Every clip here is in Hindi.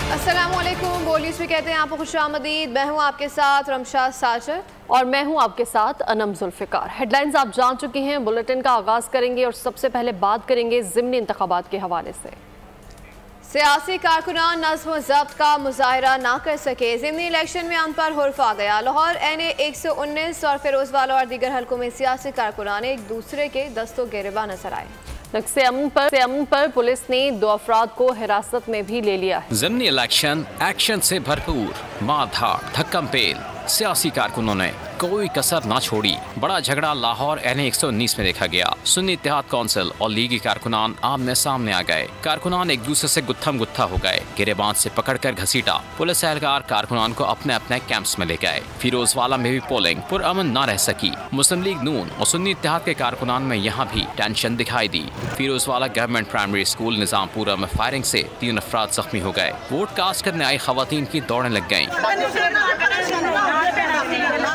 अस्सलामुअलैकुम, बोलिस में कहते हैं आपको खुशामदीद। मैं हूँ आपके साथ रमशा साजिद और मैं हूँ आपके साथ अनम जुल्फ़िकार। हेडलाइंस आप जान चुकी हैं। बुलेटिन का आगाज़ करेंगे और सबसे पहले बात करेंगे ज़िमनी इंतखाबात के हवाले से। सियासी कारकुनान नज़्म व ज़ब्त का मुजाहरा ना कर सके, ज़िमनी इलेक्शन में अमन पर हुर्फ आ गया। लाहौर NA 119 और फिरोजवाला और दीगर हल्कों में सियासी कारकुनान एक दूसरे के दस्तों गिरबान नजर आए। नक्शे अमन पर पुलिस ने 2 अफराद को हिरासत में भी ले लिया है। ज़िमनी इलेक्शन एक्शन से भरपूर, मार-धाड़, धक्कम-पेल, सियासी कारकुनों ने कोई कसर ना छोड़ी। बड़ा झगड़ा लाहौर NA 119 में देखा गया। सुन्नी इत्तेहाद कौंसिल और लीगी कारकुनान आमने सामने आ गए। कारकुनान एक दूसरे से गुत्थम गुत्था हो गए। गिरेबान से पकड़कर घसीटा। पुलिस एहलकार कारकुनान को अपने अपने कैंप्स में ले गए। फिरोजवाला में भी पोलिंग पुरअमन न रह सकी। मुस्लिम लीग नून और सुन्नी इत्तेहाद के कारकुनान में यहाँ भी टेंशन दिखाई दी। Firozwala government primary school Nizampura में फायरिंग से 3 अफराद जख्मी हो गए। वोट कास्ट करने आई खवातीन की दौड़ें लग गयी।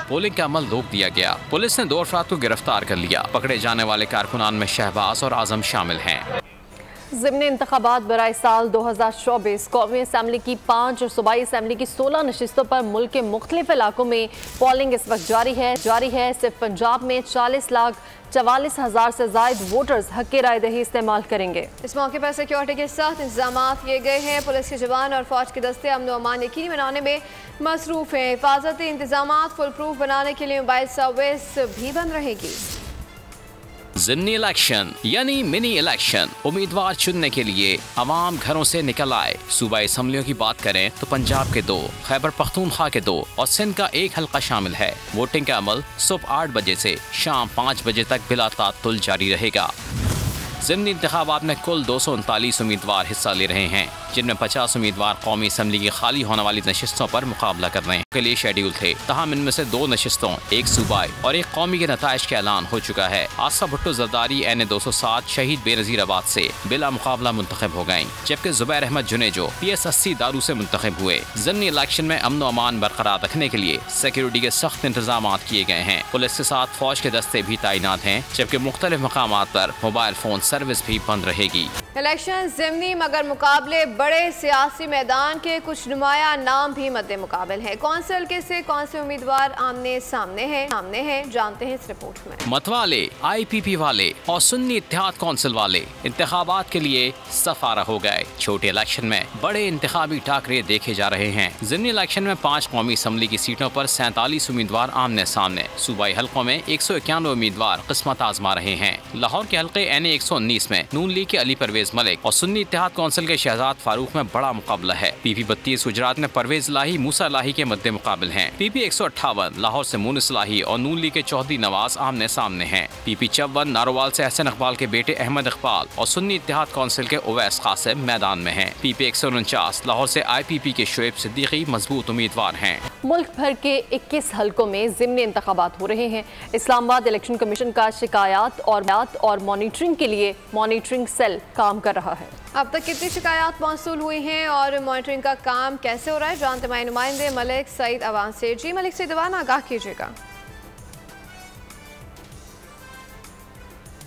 पोलिंग का अमल रोक दिया गया। पुलिस ने 2 अफराद को गिरफ्तार कर लिया। पकड़े जाने वाले कारकुनान में शहबाज और आजम शामिल हैं। ज़िमनी इंतखाबात बराए साल 2024 कौमी असम्बली की 5 और सूबाई असम्बली की 16 नशिस्तों पर मुल्क के मुख्तलिफ इलाकों में पोलिंग इस वक्त जारी है। सिर्फ पंजाब में 40,44,000 से जायद वोटर्स हक की राय दही इस्तेमाल करेंगे। इस मौके पर सिक्योरिटी के साथ इंतजाम किए गए हैं। पुलिस के जवान और फौज के दस्ते अमन व अमान यकीनी बनाने में मसरूफ हैं। हिफाजती इंतजाम फुल प्रूफ बनाने के लिए मोबाइल सर्विस भी बंद रहेगी। ज़िमनी इलेक्शन यानी मिनी इलेक्शन, उम्मीदवार चुनने के लिए अवाम घरों से निकल आए। सूबाई असम्बलियों की बात करें तो पंजाब के 2, खैबर पख्तूनख्वा के 2 और सिंध का 1 हल्का शामिल है। वोटिंग का अमल सुबह 8 बजे से शाम 5 बजे तक बिला तातुल जारी रहेगा। ज़िमनी इंतखाबात में कुल 239 उम्मीदवार हिस्सा ले रहे हैं, जिनमें 50 उम्मीदवार कौमी असम्बली की खाली होने वाली नशिस्तों पर मुकाबला कर रहे हैं के लिए शेड्यूल थे। तहम इनमें से 2 नशिस्तों, 1 सूबाई और 1 कौमी के नताइज का ऐलान हो चुका है। आसफा भुट्टो जरदारी NA 207 शहीद बेनज़ीराबाद से बिला मुकाबला मुंतखब हो गयी, जबकि जुबैर अहमद जुनेजो PS 80 दारू से मुंतखब हुए। ज़िमनी इलेक्शन में अमन व अमान बरकरार रखने के लिए सिक्योरिटी के सख्त इंतजाम किए गए हैं। पुलिस के साथ फौज के दस्ते भी तैनात हैं, जबकि मुख्तलिफ मकामात पर मोबाइल फोन सर्विस भी बंद रहेगी। इलेक्शन ज़िमनी मगर मुकाबले बड़े सियासी मैदान के कुछ नुमाया नाम भी मद्दे मुकाबल हैं। कौंसिल के से कौन से उम्मीदवार आमने सामने हैं जानते हैं इस रिपोर्ट में। मतवाले, IPP वाले और सुन्नी इत्तेहाद कौंसिल वाले इंतखाबात के लिए सफारा हो गए। छोटे इलेक्शन में बड़े इंतखाबी टाकरे देखे जा रहे हैं। ज़िमनी इलेक्शन में 5 कौमी असम्बली की सीटों पर 47 उम्मीदवार आमने सामने। सूबाई हल्कों में 191 उम्मीदवार किस्मत आजमा रहे हैं। लाहौर के हल्के NA 119 में नून लीग के अली परवेज मलिक और सुन्नी इत्तेहाद कौंसिल के शहजाद फारूक में बड़ा मुकाबला है। PP 32 गुजरात में परवेज लाही मूसा लाही के मद्दे मुकाबल हैं। PP 158 लाहौर से मुनिस लाही और नून लीग के चौधरी नवाज आमने सामने हैं। PP 54 नारोवाल से हसन इकबाल के बेटे अहमद इकबाल और सुन्नी इत्तेहाद कौंसिल के उवैस कासिम मैदान में हैं। PP 149 लाहौर से IPP के शुएब सिद्दीकी मजबूत उम्मीदवार हैं। मुल्क भर के 21 हल्कों में ज़िमनी इंतखाबात हो रहे हैं। इस्लामाबाद इलेक्शन कमीशन का शिकायत और मॉनिटरिंग के लिए मॉनिटरिंग सेल काम कर रहा है। अब तक कितनी शिकायत मौसूल हुई हैं और मॉनिटरिंग का काम कैसे हो रहा है, जानते हैं नुमाइंदे मलिक सईद अवान से। जी मलिक सईद अवान, आगाह कीजिएगा।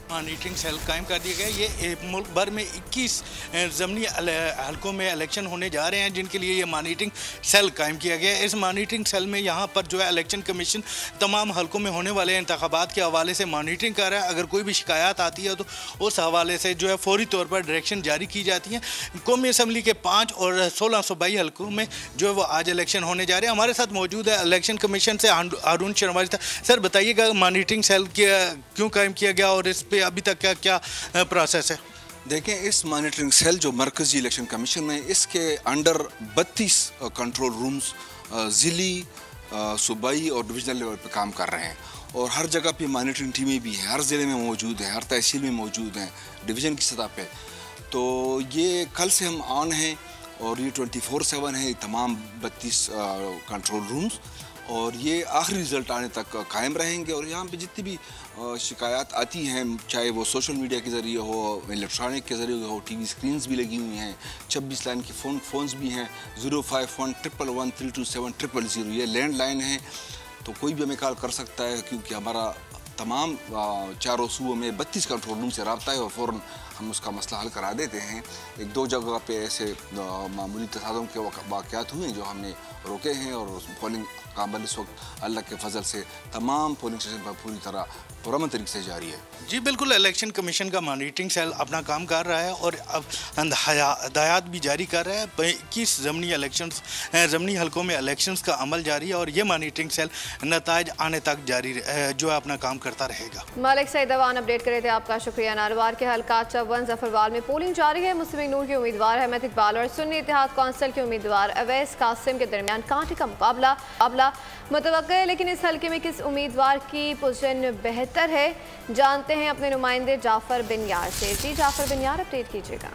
मॉनिटरिंग सेल कायम कर दिया गया। ये मुल्क भर में 21 ज़िमनी हल्कों में इलेक्शन होने जा रहे हैं, जिनके लिए ये मॉनिटरिंग सेल कायम किया गया है। इस मॉनिटरिंग सेल में यहाँ पर जो है इलेक्शन कमीशन तमाम हल्कों में होने वाले इंतखाबात के हवाले से मॉनिटरिंग कर रहा है। अगर कोई भी शिकायत आती है तो उस हवाले से जो है फौरी तौर पर डायरेक्शन जारी की जाती है। कौमी असम्बली के 5 और 16 सूबाई हल्कों में जो है वो आज इलेक्शन होने जा रहे हैं। हमारे साथ मौजूद है इलेक्शन कमीशन से हारून शर्मा। सर बताइएगा, मॉनिटरिंग सेल क्यों कायम किया गया और इस अभी तक क्या प्रोसेस है? देखें, इस मॉनिटरिंग सेल जो मरकज़ी इलेक्शन कमीशन में, इसके अंडर 32 कंट्रोल रूम्स ज़िली, सूबाई और डिविजनल लेवल पे काम कर रहे हैं और हर जगह पे मॉनिटरिंग टीमें भी हैं, हर ज़िले में मौजूद हैं, हर तहसील में मौजूद हैं, डिवीज़न की सतह पे। तो ये कल से हम ऑन हैं और ये 24/7 है तमाम 32 कंट्रोल रूम्स, और ये आखिरी रिज़ल्ट आने तक कायम रहेंगे। और यहाँ पे जितनी भी शिकायत आती हैं, चाहे वो सोशल मीडिया के ज़रिए हो, इलेक्ट्रॉनिक के ज़रिए हो, TV स्क्रीन्स भी लगी हुई हैं, 26 लाइन की फ़ोन्स भी हैं, 05111327000, ये लैंडलाइन है, तो कोई भी हमें कॉल कर सकता है, क्योंकि हमारा तमाम चारों सूबों में 32 कंट्रोल रूम से रब्ता है और फ़ौरन हम उसका मसला हल करा देते हैं। एक दो जगह पे ऐसे मामूली तसादुम के वाक़यात हुए जो हमने रोके हैं और पोलिंग का अमल इस वक्त अल्लाह के फजल से तमाम पोलिंग स्टेशन पर पूरी तरह पुरअमन तरीके से जारी है। जी बिल्कुल, इलेक्शन कमीशन का मॉनिटरिंग सेल अपना काम कर रहा है और अब हदायत भी जारी कर रहा है। 21 ज़मनी हलकों में इलेक्शंस का अमल जारी है और ये मॉनिटरिंग सेल नताइज आने तक जारी जो है अपना काम करता रहेगा। मालिक सईद अवान अपडेट करे थे, आपका शुक्रिया। नारवार के हल्का चौवन जफरवाल में पोलिंग जारी है। मुस्लिम नूर के उम्मीदवार अहमद इकबाल और सुन्नी इत्तेहाद कौंसिल के उम्मीदवार अवैस कासिम के दरमियान कांटे का मुकाबला मुतवक्किल है, लेकिन इस हल्के में किस उम्मीदवार की पोजीशन बेहतर है, जानते हैं अपने नुमाइंदे जाफर बिन यार से। जी जाफर बिन यार, अपडेट कीजिएगा।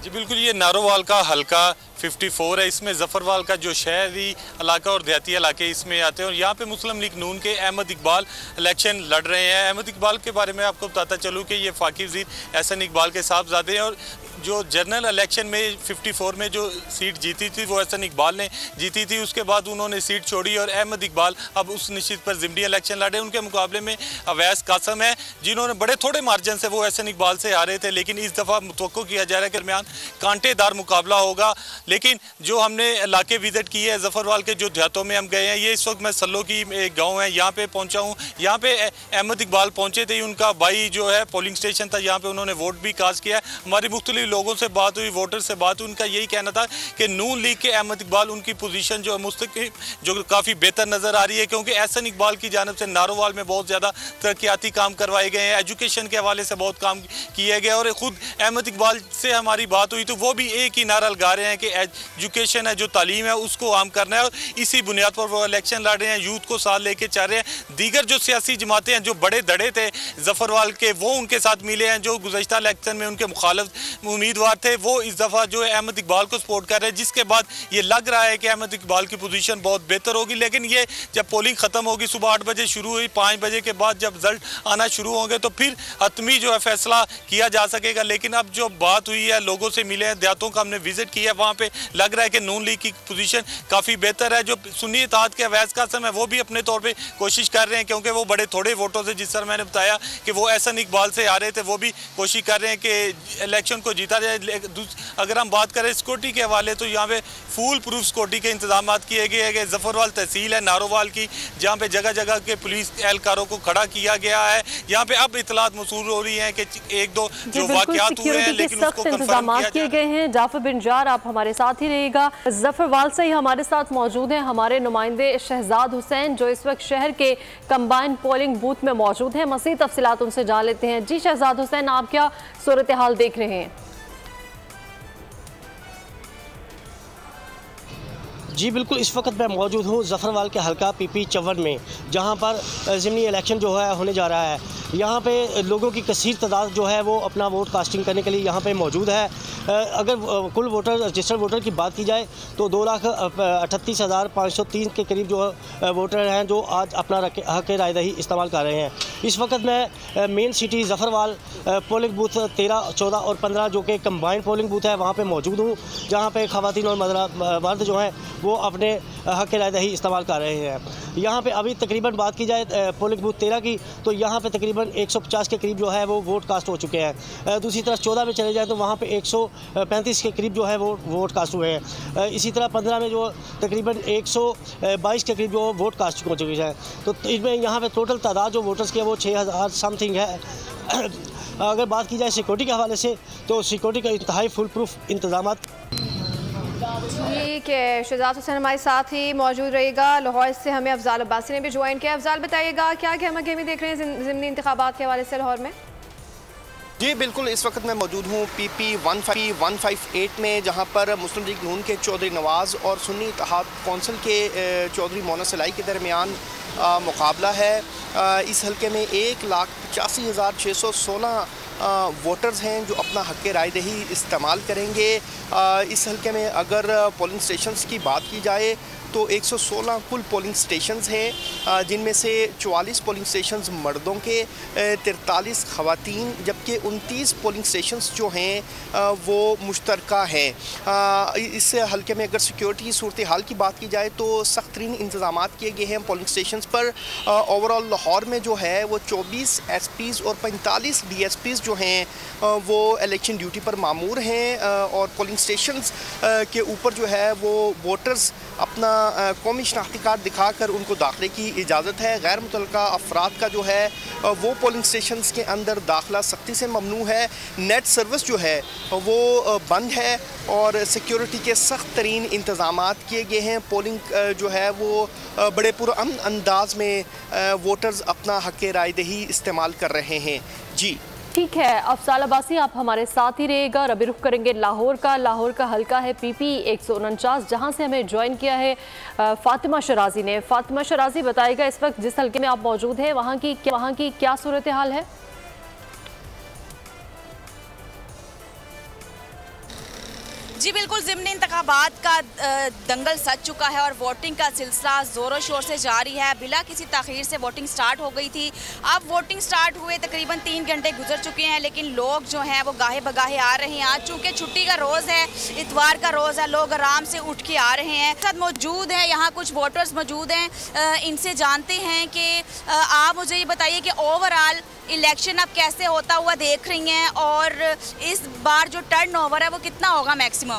जी बिल्कुल, ये नारोवाल का हल्का 54 है। इसमें जफरवाल का जो शहरी इलाका और देहाती इलाके इसमें आते हैं और यहाँ पे मुस्लिम लीग नून के अहमद इकबाल इलेक्शन लड़ रहे हैं। अहमद इकबाल के बारे में आपको बताता चलूँ कि ये फाकी वज़ीर एहसन इकबाल के साहबजादे हैं और जो जनरल इलेक्शन में 54 में जो सीट जीती थी वो एहसन इकबाल ने जीती थी। उसके बाद उन्होंने सीट छोड़ी और अहमद इकबाल अब उस निश्चित पर ज़िमनी इलेक्शन लड़े। उनके मुकाबले में अवैस कासिम है जिन्होंने बड़े थोड़े मार्जिन से वो एहसन इकबाल से हारे थे, लेकिन इस दफ़ा मुतवक्को किया जा रहा है कि दरमियान कांटेदार मुकाबला होगा। लेकिन जो हमने इलाके विजिट किए हैं जफरवाल के जो देहातों में हम गए हैं, ये इस वक्त मैं सल्लो की एक गाँव है यहाँ पे पहुँचा हूँ। यहाँ पे अहमद इकबाल पहुँचे थे, उनका भाई जो है पोलिंग स्टेशन था, यहाँ पे उन्होंने वोट भी कास्ट किया है। हमारी मुख्तलिफ लोगों से बात हुई, वोटर से बात हुई, उनका यही कहना था कि नून लीग के अहमद इकबाल उनकी पोजीशन जो है मुस्तकिल जो काफ़ी बेहतर नज़र आ रही है, क्योंकि एहसन इकबाल की जानिब से नारोवाल में बहुत ज़्यादा तरक्याती काम करवाए गए हैं, एजुकेशन के हवाले से बहुत काम किए गए। और ख़ुद अहमद इकबाल से हमारी बात हुई तो वो भी एक ही नारा लगा रहे हैं कि एजुकेशन है, जो तालीम है, उसको आम करना है और इसी बुनियाद पर वो इलेक्शन लड़ रहे हैं। यूथ को साथ लेके चल रहे हैं। दीगर जो सियासी जमातें हैं जो बड़े धड़े थे जफरवाल के, वो उनके साथ मिले हैं। जो गुज़श्ता इलेक्शन में उनके मुखालिफ उम्मीदवार थे वो इस दफ़ा जो है अहमद इकबाल को सपोर्ट कर रहे हैं, जिसके बाद ये लग रहा है कि अहमद इकबाल की पोजीशन बहुत बेहतर होगी। लेकिन ये जब पोलिंग ख़त्म होगी, सुबह 8 बजे शुरू हुई, 5 बजे के बाद जब रिजल्ट आना शुरू होंगे तो फिर हतमी जो है फैसला किया जा सकेगा। लेकिन अब जो बात हुई है, लोगों से मिले हैं, देहातों का हमने विजिट किया है, वहाँ पे लग रहा है कि नून लीग की पोजीशन काफ़ी बेहतर है। जो सुन्नी इत्तेहाद के अवैस कासिम है वो भी अपने तौर पे कोशिश कर रहे हैं, क्योंकि वो बड़े थोड़े वोटों से, जिस तरह मैंने बताया कि वो एहसन इकबाल से आ रहे थे, वो भी कोशिश कर रहे हैं कि इलेक्शन को जीता जाए। अगर हम बात करें सिक्योरिटी के हवाले तो यहाँ पे फुल प्रूफ सिक्योरिटी के इंतजाम किए गए हैं कि जफरवाल तहसील है नारोवाल की, जहाँ पे जगह जगह के पुलिस एहलकारों को खड़ा किया गया है। यहाँ पे अब इतलात मौसूल हो रही है कि एक दो जो वाकयात हुए हैं लेकिन उसको कंफर्म किए गए हैं। जाफर बिन जार, आप हमारे साथ ही रहिएगा। जफरवाल से ही हमारे साथ मौजूद हैं हमारे नुमाइंदे शहजाद हुसैन, जो इस वक्त शहर के कंबाइंड पोलिंग बूथ में मौजूद हैं। मज़ीद तफसीलात उनसे जान लेते हैं। जी शहजाद हुसैन, आप क्या सूरत हाल देख रहे हैं? जी बिल्कुल, इस वक्त मैं मौजूद हूँ जफरवाल के हल्का PP 54 में, जहाँ पर ज़िमनी इलेक्शन जो है होने जा रहा है। यहाँ पे लोगों की कसीर तादाद जो है वो अपना वोट कास्टिंग करने के लिए यहाँ पे मौजूद है। अगर कुल वोटर रजिस्टर्ड वोटर की बात की जाए तो 2,38,503 के करीब जो वोटर हैं जो आज अपना हक रायदही इस्तेमाल कर रहे हैं। इस वक्त मैं main city Zafarwal polling booth 13, 14 और 15 जो कि कंबाइंड पोलिंग बूथ है वहाँ पे मौजूद हूँ, जहाँ पे ख़वातीन और मर्द जो हैं वो अपने हक रायदही इस्तेमाल कर रहे हैं। यहाँ पे अभी तकरीबन बात की जाए पोलिंग बूथ 13 की तो यहाँ पे तकरीबन 150 के करीब जो है वो वोट कास्ट हो चुके हैं। दूसरी तरफ 14 में चले जाए तो वहाँ पे 135 के करीब जो है वो वोट कास्ट हुए हैं। इसी तरह 15 में जो तकरीबन 122 के करीब जो वोट कास्ट हो चुके हैं। तो इसमें यहाँ पे टोटल तादाद जो वोटर्स की है वो 6,000 समथिंग है। अगर बात की जाए सिक्योरिटी के हवाले से तो सिक्योरिटी का इंतहाई फुल प्रूफ इंतजाम। ठीक है, शहजाद हुसैन हमारे साथ ही मौजूद रहेगा। लाहौर से हमें अफजाल अब्बासी ने भी ज्वाइन किया। अफजाल, बताइएगा क्या गहमा गहमी देख रहे हैं ज़िमनी इंतखाबात के हवाले से लाहौर में? जी बिल्कुल, इस वक्त मैं मौजूद हूँ PP 158 में, जहाँ पर मुस्लिम लीग नून के चौधरी नवाज़ और सुन्नी इत्तेहाद कौंसिल के चौधरी मोहम्मद सलाई के दरमियान मुकाबला है। इस हल्के में 1,85,616 वोटर्स हैं जो अपना हक़ रायदही इस्तेमाल करेंगे। इस हल्के में अगर पोलिंग स्टेशंस की बात की जाए तो 116 कुल पोलिंग स्टेशंस हैं, जिनमें से 44 पोलिंग स्टेशंस मर्दों के, 43 ख़वातीन, जबकि 29 पोलिंग स्टेशंस जो हैं वो मुश्तरका हैं। इस हल्के में अगर सिक्योरिटी सूरत हाल की बात की जाए तो सख्त तरीन इंतज़ाम किए गए हैं पोलिंग स्टेशंस पर। ओवरऑल लाहौर में जो है वो 24 एसपीज़ और 45 डीएसपीज़ जो हैं वो इलेक्शन ड्यूटी पर मामूर हैं, और पोलिंग स्टेशंस के ऊपर जो है वो वोटर्स अपना कौमी शनाख्ती कार्ड दिखाकर उनको दाखिले की इजाज़त है। गैर मुतल्लका अफराद का जो है वो पोलिंग स्टेशंस के अंदर दाखिला सख्ती से ममनू है। नेट सर्विस जो है वो बंद है और सिक्योरिटी के सख्त तरीन इंतज़ाम किए गए हैं। पोलिंग जो है वो बड़े पुरअमन अंदाज में वोटर्स अपना हक़ राय दही इस्तेमाल कर रहे हैं। जी ठीक है, अफसाल अब्बासी आप हमारे साथ ही रहेगा। अभी रुख करेंगे लाहौर का हल्का है PP 149, जहां से हमें ज्वाइन किया है फातिमा शराजी ने। फातिमा शराजी, बताइएगा इस वक्त जिस हल्के में आप मौजूद हैं वहां की क्या सूरत हाल है? जी बिल्कुल, ज़िमनी इंतखाबात का दंगल सज चुका है और वोटिंग का सिलसिला ज़ोरों शोर से जारी है। बिला किसी ताख़ीर से वोटिंग स्टार्ट हो गई थी। अब वोटिंग स्टार्ट हुए तकरीबन 3 घंटे गुजर चुके हैं, लेकिन लोग जो हैं वो गाहे बगाहे आ रहे हैं। आज चूँकि छुट्टी का रोज़ है, इतवार का रोज़ है, लोग आराम से उठ के आ रहे हैं। साथ मौजूद हैं यहाँ कुछ वोटर्स मौजूद हैं, इनसे जानते हैं कि आप मुझे ये बताइए कि ओवरऑल इलेक्शन अब कैसे होता हुआ देख रही हैं, और इस बार जो टर्नओवर है वो कितना होगा मैक्सिमम?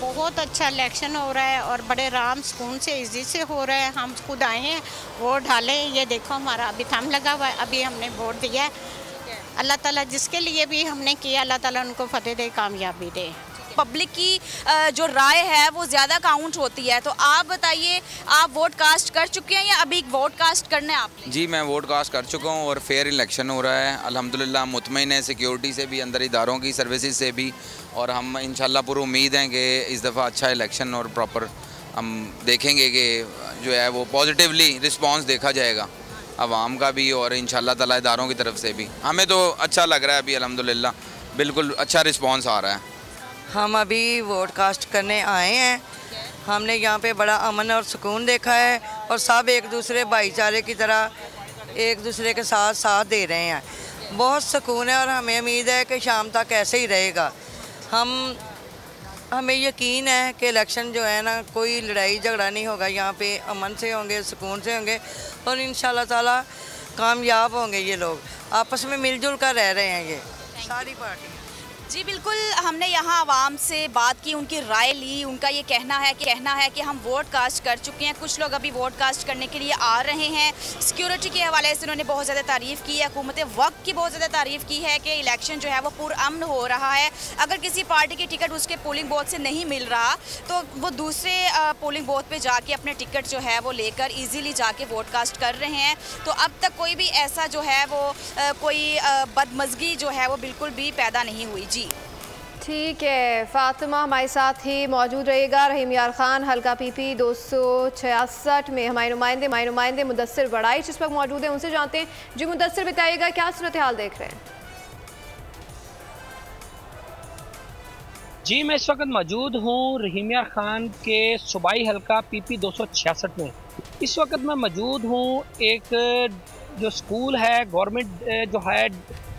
बहुत अच्छा इलेक्शन हो रहा है और बड़े आराम सुकून से इजी से हो रहा है। हम खुद आए हैं वोट डालें, ये देखो हमारा अभी थंब लगा हुआ है, अभी हमने वोट दिया है। अल्लाह ताला जिसके लिए भी हमने किया, अल्लाह ताला उनको फतेह दे, कामयाबी दे। पब्लिक की जो राय है वो ज़्यादा काउंट होती है, तो आप बताइए आप वोट कास्ट कर चुके हैं या अभी वोट कास्ट करना है आपने? जी मैं वोट कास्ट कर चुका हूँ और फेयर इलेक्शन हो रहा है अल्हम्दुलिल्लाह। मुतमईन है सिक्योरिटी से भी, अंदर इदारों की सर्विसेज से भी, और हम इंशाल्लाह पूरी उम्मीद हैं कि इस दफ़ा अच्छा इलेक्शन और प्रॉपर हम देखेंगे कि जो है वो पॉजिटिवली रिस्पॉन्स देखा जाएगा आवाम का भी और इंशाल्लाह ताला इदारों की तरफ से भी। हमें तो अच्छा लग रहा है अभी अल्हम्दुलिल्लाह, बिल्कुल अच्छा रिस्पॉन्स आ रहा है। हम अभी वोट कास्ट करने आए हैं। हमने यहाँ पे बड़ा अमन और सुकून देखा है और सब एक दूसरे भाईचारे की तरह एक दूसरे के साथ दे रहे हैं। बहुत सुकून है और हमें उम्मीद है कि शाम तक ऐसे ही रहेगा। हमें यकीन है कि इलेक्शन जो है ना, कोई लड़ाई झगड़ा नहीं होगा, यहाँ पे अमन से होंगे, सुकून से होंगे और इंशाल्लाह ताला कामयाब होंगे। ये लोग आपस में मिलजुल कर रह रहे हैं, ये सारी पार्टी। जी बिल्कुल, हमने यहाँ आवाम से बात की, उनकी राय ली। उनका ये कहना है कि हम वोट कास्ट कर चुके हैं। कुछ लोग अभी वोट कास्ट करने के लिए आ रहे हैं। सिक्योरिटी के हवाले से उन्होंने बहुत ज़्यादा तारीफ़ की है, हुकूमत वक्त की बहुत ज़्यादा तारीफ़ की है कि इलेक्शन जो है वो पुरअमन हो रहा है। अगर किसी पार्टी की टिकट उसके पोलिंग बूथ से नहीं मिल रहा तो वो दूसरे पोलिंग बूथ पर जाके अपने टिकट जो है वो लेकर ईजीली जाके वोट कास्ट कर रहे हैं। तो अब तक कोई भी ऐसा जो है वो कोई बदमज़गी जो है वो बिल्कुल भी पैदा नहीं हुई। जी ठीक है, फातिमा हमारे साथ ही मौजूद रहेगा। रहीम यार खान हल्का PP 266 में हमारे नुमाइंदे मुदस्सिर बड़ाइच इस वक्त मौजूद हैं, उनसे जानते हैं। जी मुदस्सिर, बताइएगा क्या सूरत हाल देख रहे हैं? जी मैं इस वक्त मौजूद हूँ रहीम यार खान के सूबाई हल्का PP 266 में। इस वक्त मैं मौजूद हूँ एक जो स्कूल है, गवर्नमेंट जो है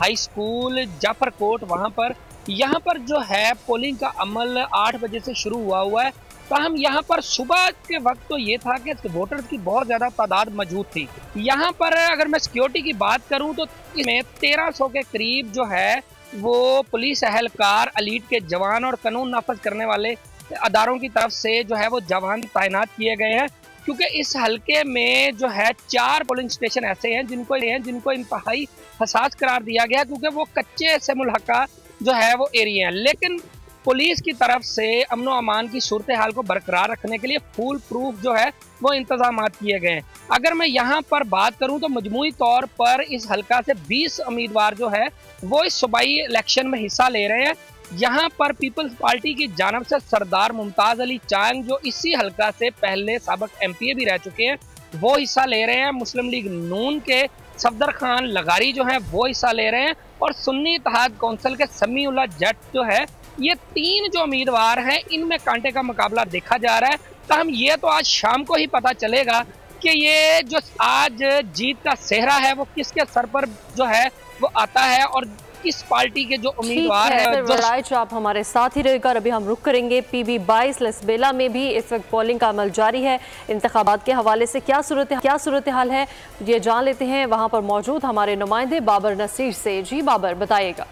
हाई स्कूल जाफरकोट, वहाँ पर यहाँ पर जो है पोलिंग का अमल 8 बजे से शुरू हुआ है। ताहम यहाँ पर सुबह के वक्त तो ये था कि वोटर्स की बहुत ज़्यादा तादाद मौजूद थी। यहाँ पर अगर मैं सिक्योरिटी की बात करूँ तो इसमें 1300 के करीब जो है वो पुलिस अहलकार, एलीट के जवान और कानून नाफज करने वाले अदारों की तरफ से जो है वो जवान तैनात किए गए हैं, क्योंकि इस हल्के में जो है 4 पोलिंग स्टेशन ऐसे हैं जिनको इंतहाई हसास करार दिया गया, क्योंकि वो कच्चे से मुल्हका जो है वो एरिया है। लेकिन पुलिस की तरफ से अमन व अमान की सूरत हाल को बरकरार रखने के लिए फुल प्रूफ जो है वो इंतजाम किए गए हैं। अगर मैं यहाँ पर बात करूँ तो मजमूई तौर पर इस हल्का से 20 उम्मीदवार जो है वो इस सूबाई इलेक्शन में हिस्सा ले रहे हैं। यहाँ पर पीपल्स पार्टी की जानब से सरदार मुमताज अली चांग, जो इसी हल्का से पहले साबिक MPA भी रह चुके हैं, वो हिस्सा ले रहे हैं। मुस्लिम लीग नून के सफदर खान लगारी जो है वो हिस्सा ले रहे हैं, और सुन्नी इत्तेहाद कौंसिल के समीउल्लाह जट जो है, ये 3 जो उम्मीदवार हैं इनमें कांटे का मुकाबला देखा जा रहा है। ताहम ये तो आज शाम को ही पता चलेगा कि ये जो आज जीत का सेहरा है वो किसके सर पर जो है वो आता है और किस पार्टी के जो उम्मीदवार है। आप हमारे साथ ही रहकर अभी हम रुक करेंगे PB 22 लसबेला में भी इस वक्त पोलिंग का अमल जारी है। इंतखाबात के हवाले से क्या सूरत हाल है ये जान लेते हैं वहां पर मौजूद हमारे नुमाइंदे बाबर नसीर से। जी बाबर बताइएगा।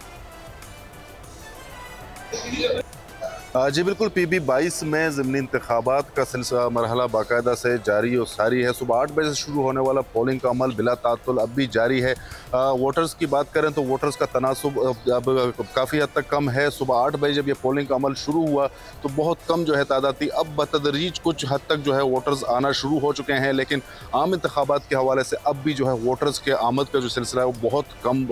जी बिल्कुल, PB 22 में ज़िमनी इंतखाबात का सिलसिला मरहला बाकायदा से जारी और सारी है। सुबह 8 बजे से शुरू होने वाला पोलिंग का अमल बिला तातुल अब भी जारी है। वोटर्स की बात करें तो वोटर्स का तनासुब अब काफ़ी हद तक कम है। सुबह 8 बजे जब ये पोलिंग का अमल शुरू हुआ तो बहुत कम जो है तादाद थी। अब बतदरीज कुछ हद तक जो है वोटर्स आना शुरू हो चुके हैं, लेकिन आम इंतखाबात के हवाले से अब भी जो है वोटर्स के आमद का जो सिलसिला है वो बहुत कम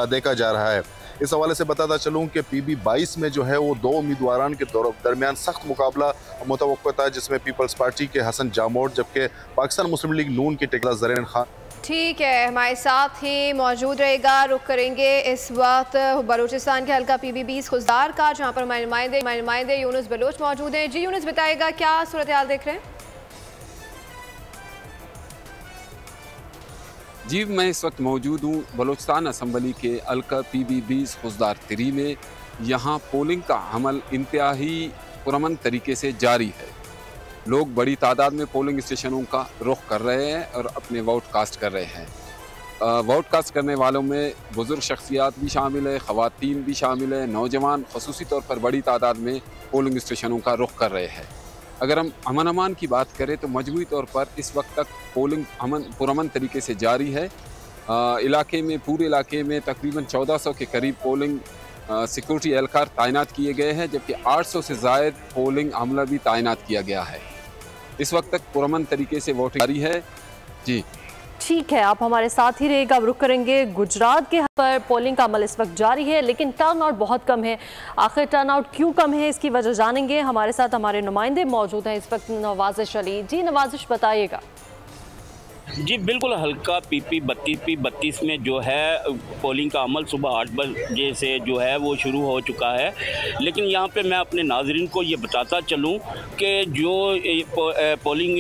देखा जा रहा है। इस हवाले से बताता चलूँ कि PB 22 में जो है वो 2 उम्मीदवारान के दरमियान सख्त मुकाबला मुतवक्को था, जिसमें पीपल्स पार्टी के हसन जामोद जबकि पाकिस्तान मुस्लिम लीग नून के टिकला ज़रीन खान। ठीक है, हमारे साथ ही मौजूद रहेगा। रुक करेंगे इस वक्त बलूचिस्तान के हल्का PB 20 खुजदार का, जहाँ पर हमारे नुमाइंदे यूनुस बलोच मौजूद हैं। जी यूनुस बताएगा क्या सूरत हाल देख रहे हैं? जी मैं इस वक्त मौजूद हूँ बलूचिस्तान असम्बली के हल्का PB 20 खुजदार 3 में। यहाँ पोलिंग का अमल इंतहाई पुरअमन तरीके से जारी है। लोग बड़ी तादाद में पोलिंग स्टेशनों का रुख कर रहे हैं और अपने वोट कास्ट कर रहे हैं। वोट कास्ट करने वालों में बुजुर्ग शख्सियात भी शामिल है, ख़वातीन भी शामिल है, नौजवान खसूसी तौर पर बड़ी तादाद में पोलिंग स्टेशनों का रुख कर रहे हैं। अगर हम अमन अमान की बात करें तो मजमूई तौर पर इस वक्त तक पोलिंग पुरअमन तरीके से जारी है। पूरे इलाके में तकरीबन 1400 के करीब पोलिंग सिक्योरिटी एहलकार तैनात किए गए हैं, जबकि 800 से ज़ायद पोलिंग अमला भी तैनात किया गया है। इस वक्त तक पुरअमन तरीके से वोटिंग जारी है। जी ठीक है, आप हमारे साथ ही रहेगा। अब रुक करेंगे गुजरात के पर पोलिंग का अमल इस वक्त जारी है, लेकिन टर्न आउट बहुत कम है। आखिर टर्न आउट क्यों कम है इसकी वजह जानेंगे। हमारे साथ हमारे नुमाइंदे मौजूद हैं इस वक्त। नवाजिश अली जी, नवाजिश बताइएगा। जी बिल्कुल, हल्का PP 32 में जो है पोलिंग का अमल सुबह 8 बजे से जो है वो शुरू हो चुका है, लेकिन यहाँ पे मैं अपने नाजरीन को ये बताता चलूँ कि जो पोलिंग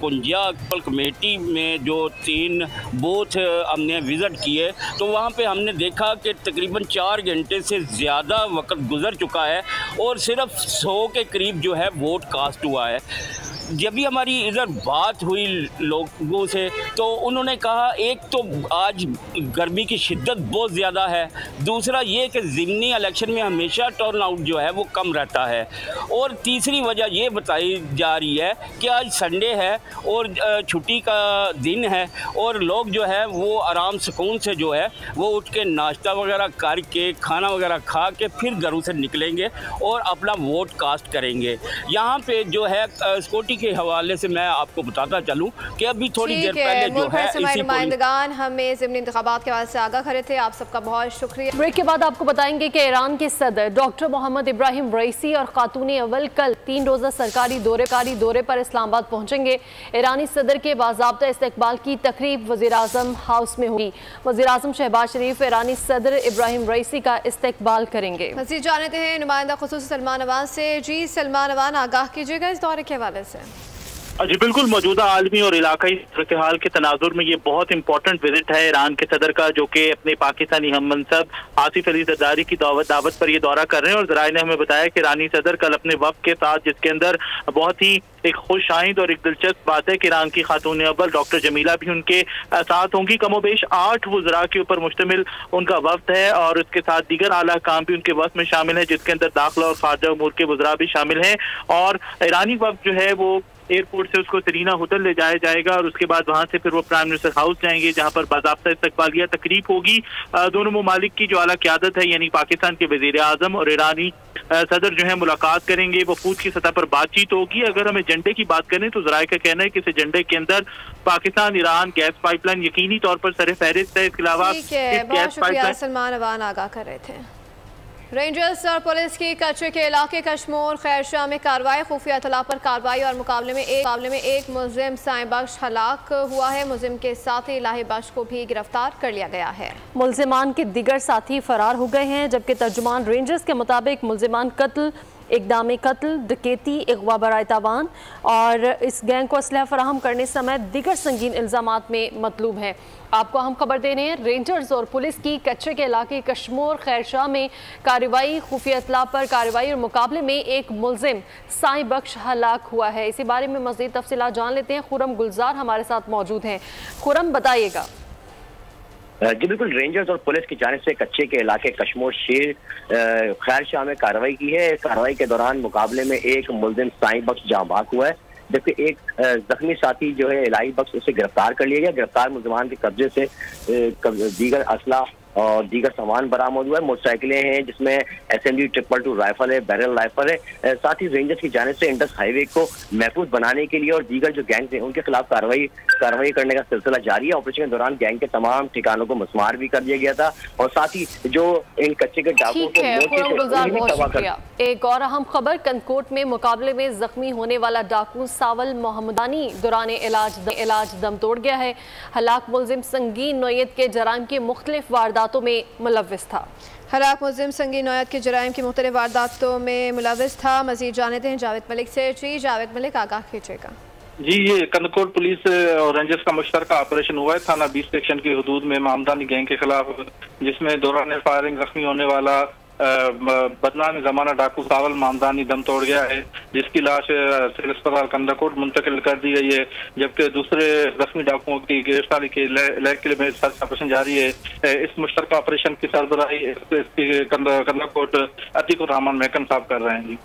कुंजिया कमेटी में जो 3 बूथ हमने विज़िट किए तो वहाँ पे हमने देखा कि तकरीबन 4 घंटे से ज़्यादा वक्त गुजर चुका है और सिर्फ 100 के करीब जो है वोट कास्ट हुआ है। जब भी हमारी इधर बात हुई लोगों से तो उन्होंने कहा, एक तो आज गर्मी की शिद्दत बहुत ज़्यादा है, दूसरा ये कि ज़िमनी इलेक्शन में हमेशा टर्न आउट जो है वो कम रहता है, और तीसरी वजह ये बताई जा रही है कि आज संडे है और छुट्टी का दिन है और लोग जो है वो आराम सुकून से जो है वो उठ के नाश्ता वगैरह करके खाना वगैरह खा के फिर घरों से निकलेंगे और अपना वोट कास्ट करेंगे। यहाँ पे जो है सिक्योरिटी के हवाले से मैं आपको बताता चलूं कि अभी थोड़ी देर पहले जो है नुमाइंदगान हमें ज़िमनी इंतखाबात के हवाले से आगाह करे थे। आप सबका बहुत शुक्रिया। ब्रेक के बाद आपको बताएंगे कि ईरान के सदर डॉक्टर मोहम्मद इब्राहिम रईसी और खातून अव्वल कल 3 रोज़ा सरकारी दौरे पर इस्लामाबाद पहुंचेंगे। ईरानी सदर के बाज़ाब्ता इस्तकबाल की तकरीब वज़ीर-ए-आज़म हाउस में होगी। वज़ीर-ए-आज़म शहबाज शरीफ ईरानी सदर इब्राहिम रईसी का इस्तकबाल करेंगे। मज़ीद जानते हैं नुमाइंदा खुसूस सलमान अवान से। जी सलमान अवान, आगाह कीजिएगा इस दौरे के हवाले से। जी बिल्कुल, मौजूदा आलमी और इलाकाई सूरत हाल के तनाजुर में ये बहुत इंपॉर्टेंट विजिट है ईरान के सदर का, जो कि अपने पाकिस्तानी हम मनसब आसिफ अली जरदारी की दावत पर ये दौरा कर रहे हैं। और जराए ने हमें बताया कि ईरानी सदर कल अपने वक्त के साथ, जिसके अंदर बहुत ही एक खुश आइंद और एक दिलचस्प बात है कि ईरान की खातून अव्वल डॉक्टर जमीला भी उनके साथ होंगी। कमोबेश 8 वज़रा के ऊपर मुश्तमिल उनका वफ्द है और उसके साथ दीगर आला काम भी उनके वफ्द में शामिल है, जिसके अंदर दाखिला और खारजा उमूर के वज़रा भी शामिल हैं। और ईरानी वफ्द जो है वो एयरपोर्ट से उसको सरीना होटल ले जाया जाएगा और उसके बाद वहां से फिर वो प्राइम मिनिस्टर हाउस जाएंगे, जहां पर बाज़ाब्ता इस्तकबालिया तकरीब होगी। दोनों ममालिक की जो आला क़यादत है, यानी पाकिस्तान के वज़ीर-ए-आज़म और ईरानी सदर जो है मुलाकात करेंगे। वफूद की सतह पर बातचीत होगी। अगर हम एजेंडे की बात करें तो ज़राए का कहना है कि इस एजेंडे के अंदर पाकिस्तान ईरान गैस पाइपलाइन यकीनी तौर पर सर फहरिस्त है। इसके अलावा बहुत शुक्रिया सलमान अवान, आगाह कर रहे थे। रेंजर्स और पुलिस की कच्चे के इलाके कश्मोर खैरशाह में कार्रवाई, खुफिया इत्तला पर कार्रवाई और मुकाबले में एक मुलजिम साईं बख्श हलाक हुआ है। मुलजिम के साथी इलाही बख्श को भी गिरफ्तार कर लिया गया है। मुलजिमान के दिगर साथी फरार हो गए हैं, जबकि तर्जुमान रेंजर्स के मुताबिक मुलजिमान कत्ल इक़दाम कत्ल, डकैती, अगवा बराए तावान और इस गैंग को असलहा फराहम करने समेत दीगर संगीन इल्ज़ामात में मतलूब हैं। आपको हम खबर दे रहे हैं, रेंजर्स और पुलिस की कच्चे के इलाके कश्मोर खैरशाह में कार्रवाई, खुफिया इत्तला पर कार्रवाई और मुकाबले में एक मुलजिम साईं बख्श हलाक हुआ है। इसी बारे में मज़ीद तफसीलात जान लेते हैं। खुरम गुलजार हमारे साथ मौजूद हैं। खुरम, बताइएगा। जी बिल्कुल, रेंजर्स और पुलिस की जानिब से कच्चे के इलाके कश्मोर शेर खैरशाह में कार्रवाई की है। कार्रवाई के दौरान मुकाबले में एक मुलजिम साईं बख्श जाँ बाक हुआ है, जबकि एक जख्मी साथी जो है इलाही बख्श, उसे गिरफ्तार कर लिया गया। गिरफ्तार मुलजमान के कब्जे से दीगर असला और दीगर सामान बरामद हुआ है। मोटरसाइकिलें हैं जिसमें SMG 222 राइफल है, बैरल राइफल है। साथ ही रेंजर्स की जानिब से इंडस हाईवे को महफूज बनाने के लिए और दीगर जो गैंग हैं उनके खिलाफ कार्रवाई करने का सिलसिला जारी है। ऑपरेशन के दौरान गैंग के तमाम ठिकानों को मस्मार भी कर दिया गया था और साथ ही जो इन कच्चे के डाकुओं को। एक और अहम खबर, कंदकोट में मुकाबले में जख्मी होने वाला डाकू सावल मोहम्मदानी दौरान इलाज दम तोड़ गया है। हलाक मुलजिम संगीन नौयत के जराइम की मुख्तलिफ वारदातों में मुलव्विस था। हलाक मुलजिम संगीन नौयत के जराइम की मुख्तलिफ वारदातों में मुलव्विस था। मजीद जानते हैं जावेद मलिक से। जी जावेद मलिक, आगाह कीजिएगा। जी, ये कंदकोट पुलिस और रेंजर्स का मुश्तरका ऑपरेशन हुआ है थाना 20 सेक्शन की हदूद में मामदानी गैंग के खिलाफ, जिसमें दौरान फायरिंग जख्मी होने वाला बदनाम जमाना डाकू सावल मामदानी दम तोड़ गया है, जिसकी लाश सिविल अस्पताल कंदकोट मुंतकिल कर दी गई है। जबकि दूसरे जख्मी डाकुओं की गिरफ्तारी के लिए में सर्च ऑपरेशन जारी है। इस मुश्तरका ऑपरेशन की सरबराही कंदकोट अतीकुर रहमान महकम साहब कर रहे हैं। जी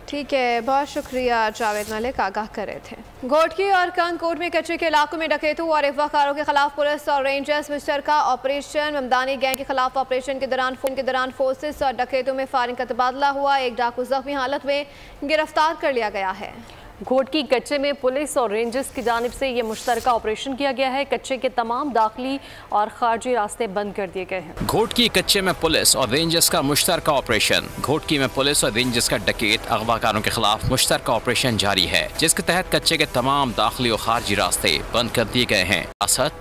ठीक है, बहुत शुक्रिया जावेद मलिक, आगाह कर रहे थे। घोटकी और कंदकोट में कच्चे के इलाकों में डकैतों और अगवाकारों के खिलाफ पुलिस और रेंजर्स मुश्तरका ऑपरेशन। ममदानी गैंग के खिलाफ ऑपरेशन के दौरान फोर्सेस और डकैतों में फायरिंग का तबादला हुआ। एक डाकू जख्मी हालत में गिरफ्तार कर लिया गया है। घोटकी कच्चे में पुलिस और रेंजर्स की जानिब से ये मुश्तरका ऑपरेशन किया गया है। कच्चे के तमाम दाखिली और खारजी रास्ते बंद कर दिए गए हैं। घोटकी कच्चे में पुलिस और रेंजर्स का मुश्तरका ऑपरेशन। घोटकी में पुलिस और रेंजर्स का डकैत अगवाकारों के खिलाफ मुश्तरका ऑपरेशन जारी है, जिसके तहत कच्चे के तमाम दाखिली और खारजी रास्ते बंद कर दिए गए हैं।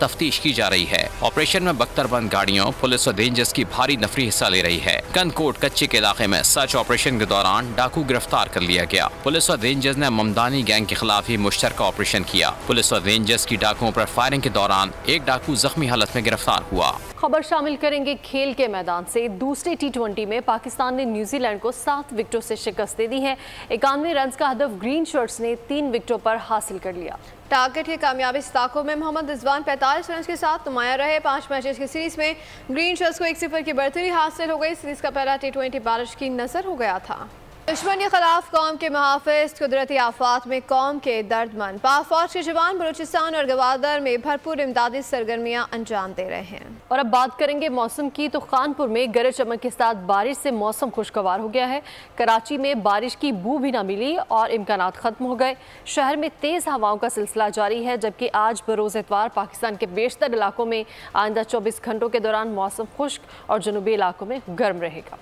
तफ्तीश की जा रही है। ऑपरेशन में बख्तरबंद गाड़ियों, पुलिस और रेंजर्स की भारी नफरी हिस्सा ले रही है। कंदकोट कच्चे के इलाके में सर्च ऑपरेशन के दौरान डाकू गिरफ्तार कर लिया गया। पुलिस और रेंजर्स ने ममदानी गैंग के खिलाफ ही मुश्तरका ऑपरेशन किया। पुलिस और रेंजर्स की डाकुओं पर फायरिंग के दौरान एक डाकू जख्मी हालत में गिरफ्तार हुआ। खबर शामिल करेंगे खेल के मैदान से। दूसरे T20 में पाकिस्तान ने न्यूजीलैंड को 7 विकेटों से शिकस्त दे दी है। 91 रन का हदफ ग्रीन शर्ट्स ने 3 विकेटों पर हासिल कर लिया। टारगेट की कामयाबी इस्ताकों में मोहम्मद रिजवान 45 रन के साथ नुमाया रहे। 5 मैचेस की सीरीज में ग्रीन शर्ट्स को 1-0 की बढ़तरी हासिल हो गई। सीरीज का पहला T20 बारिश की नजर हो गया था। दुश्मन के खिलाफ कौम के मुहाफिज, कुदरती आफात में कौम के दर्दमंद। पाक फौज के जवान बलूचिस्तान और गवादर में भरपूर इमदादी सरगर्मियां अंजाम दे रहे हैं। और अब बात करेंगे मौसम की, तो खानपुर में गरज चमक के साथ बारिश से मौसम खुशगवार हो गया है। कराची में बारिश की बू भी ना मिली और इम्कानात खत्म हो गए। शहर में तेज हवाओं का सिलसिला जारी है, जबकि आज बरोज इतवार पाकिस्तान के बेशतर इलाकों में आइंदा 24 घंटों के दौरान मौसम खुश्क और जनूबी इलाकों में गर्म रहेगा।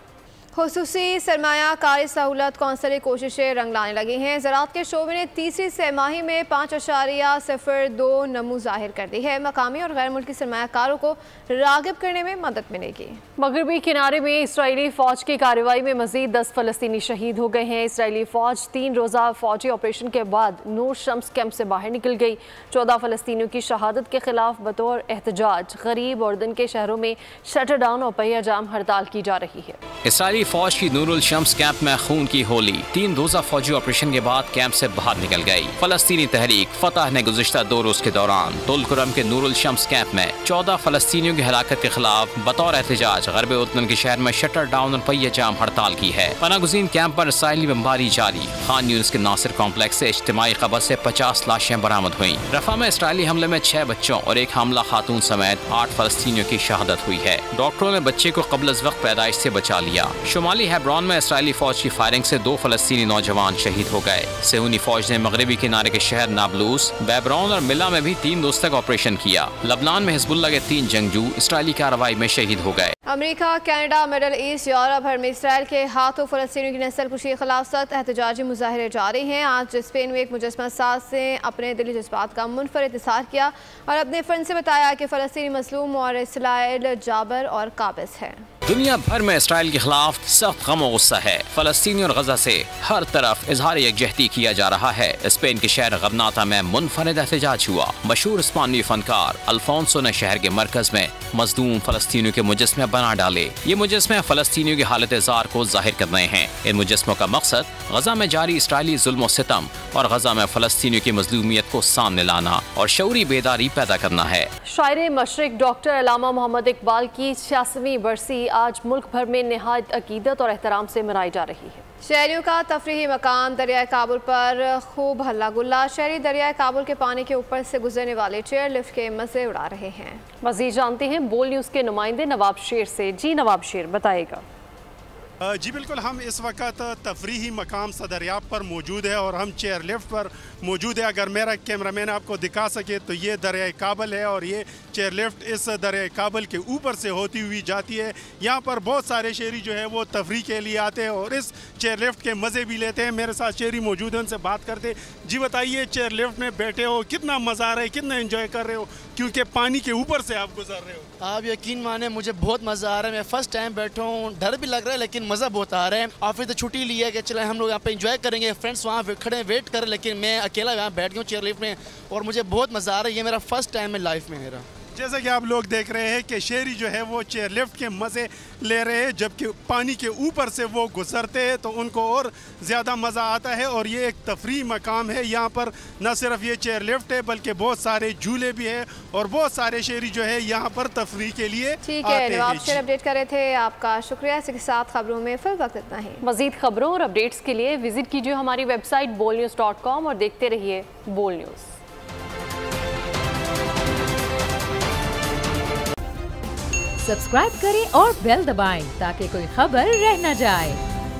खुसूसी सरमायाकारी सहूलत कौंसली कोशिशें रंग लाने लगी हैं। ज़राअत के शोबे ने तीसरी तिमाही में 5.02 नमू जाहिर कर दी है। मकामी और गैर मुल्की सरमायाकारों को राग़िब करने में मदद मिलेगी। मगरबी किनारे में इसराइली फ़ौज की कार्रवाई में मज़ीद 10 फ़लस्तीनी शहीद हो गए हैं। इसराइली फ़ौज 3 रोज़ा फ़ौजी ऑपरेशन के बाद नूर शम्स कैंप से बाहर निकल गई। 14 फ़लस्तीनियों की शहादत के खिलाफ बतौर एहतजाज गरीब उर्दन के शहरों में शटर डाउन और पहिया जाम हड़ताल की जा रही है। इसराइली फौज की नूरुल शम्स कैंप में खून की होली। 3 रोजा फौजी ऑपरेशन के बाद कैंप से बाहर निकल गई। फलस्तीनी तहरीक फतह ने गुज़िश्ता 2 रोज के दौरान तुलकुरम के नूरुल शम्स कैंप में 14 फलस्तीनियों की हलाकत के खिलाफ बतौर एहतजाज गरब उर्दन के शहर में शटर डाउन और पहिया जाम हड़ताल की है। पनागुज़ीन कैंप पर इसराइली बमबारी जारी। खान यूनिस के नासिर कॉम्प्लेक्स से इज्तिमाई कब्र से 50 लाशें बरामद हुई। रफा में इसराइली हमले में 6 बच्चों और एक हमला खातून समेत 8 फलस्तीनियों की शहादत हुई है। डॉक्टरों ने बच्चे को कब्ल अज़ वक्त पैदाइश से बचा लिया। शुमाली हेब्रोन में इसराइली फौज की फायरिंग से 2 फलस्तीनी नौजवान शहीद हो गए। सेहूनी फौज ने मगरबी किनारे के शहर नाबलूस, बैबरौन और मिला में भी 3 रोज तक ऑपरेशन किया। लबनान में हिजबुल्लाह के 3 जंगजू इसराइली कार्रवाई में शहीद हो गए। America, Canada, middle east, Europe भर में इसराइल के हाथों फलस्तीनियों की नस्ल कुशी के खिलाफ सख्त एहतजाजी मुजाहरे जारी हैं। आज स्पेन में एक मुजस्मा साज से अपने दिली जज्बात का मुनफरिद इज़हार किया और अपने फन से बताया कि फ़लस्तीनी मज़लूम और इसराइल जाबर और काबिज़ है। दुनिया भर में इसराइल के खिलाफ सख्त गम और गुस्सा है। फलस्तीनी और गजा से हर तरफ इजहार यकजहती किया जा रहा है। स्पेन के शहर गबनाता में मुनफरिद एहतजाज हुआ। मशहूर स्पेनी फनकार अल्फोंसो ने शहर के मरकज में मजलूम फलस्तीनियों के मुजस्मे बना डाले। ये मुजस्मे फलस्तीनियों की हालत जार को जाहिर कर रहे हैं। इन मुजस्मों का मकसद गजा में जारी इसराइली जुल्म सितम और गजा में फलस्तीनियों की मजलूमियत को सामने लाना और शऊरी बेदारी पैदा करना है। शायर मशरिक डॉक्टर अल्लामा मोहम्मद इकबाल की 86वीं बरसी आज मुल्क भर में निहायत अकीदत और एहतराम से मनाई जा रही है। शहरियों का तफरीही मकाम दरियाए काबुल पर खूब हल्ला गुल्ला। शहरी दरियाए काबुल के पानी के ऊपर से गुजरने वाले चेयर लिफ्ट के मजे उड़ा रहे हैं। मजीद जानते हैं बोल न्यूज़ के नुमाइंदे नवाब शेर से। जी नवाब शेर, बताएगा। जी बिल्कुल, हम इस वक्त तफरीही मकाम सदरियाब पर मौजूद है और हम चेयर लिफ्ट पर मौजूद है। अगर मेरा कैमरामैन आपको दिखा सके तो ये दरियाए काबल है और ये चेयर लिफ्ट इस दरियाए काबल के ऊपर से होती हुई जाती है। यहाँ पर बहुत सारे शहरी जो है वो तफरी के लिए आते हैं और इस चेयर लिफ्ट के मज़े भी लेते हैं। मेरे साथ शहरी मौजूद हैं, उनसे बात करते। जी बताइए, चेयर लिफ्ट में बैठे हो, कितना मज़ा आ रहा है, कितना एंजॉय कर रहे हो, क्योंकि पानी के ऊपर से आप गुजर रहे हो? आप यकीन माने मुझे बहुत मज़ा आ रहा है। मैं फर्स्ट टाइम बैठा हूँ, डर भी लग रहा है लेकिन मज़ा बहुत आ रहा है। ऑफिस तो छुट्टी ली है कि चले हम लोग यहाँ पे एंजॉय करेंगे, फ्रेंड्स वहाँ खड़े वेट कर, लेकिन मैं अकेला यहाँ बैठ गया हूँ चेयर लिफ्ट में और मुझे बहुत मज़ा आ रहा है। ये मेरा फर्स्ट टाइम है लाइफ में मेरा। जैसा कि आप लोग देख रहे हैं कि शहरी जो है वो चेयर लिफ्ट के मज़े ले रहे हैं, जबकि पानी के ऊपर से वो गुजरते हैं तो उनको और ज़्यादा मज़ा आता है। और ये एक तफरी मकाम है। यहाँ पर न सिर्फ ये चेयर लिफ्ट है बल्कि बहुत सारे झूले भी हैं और बहुत सारे शहरी जो है यहाँ पर तफरी के लिए ठीक है। नवाब शेर अपडेट कर रहे थे, आपका शुक्रिया। इसके साथ खबरों में फिर वक्त इतना ही। मजीद खबरों और अपडेट्स के लिए विजिट कीजिए हमारी वेबसाइट bolnews.com और देखते रहिए बोल न्यूज़। सब्सक्राइब करें और बेल दबाएं ताकि कोई खबर रह न जाए।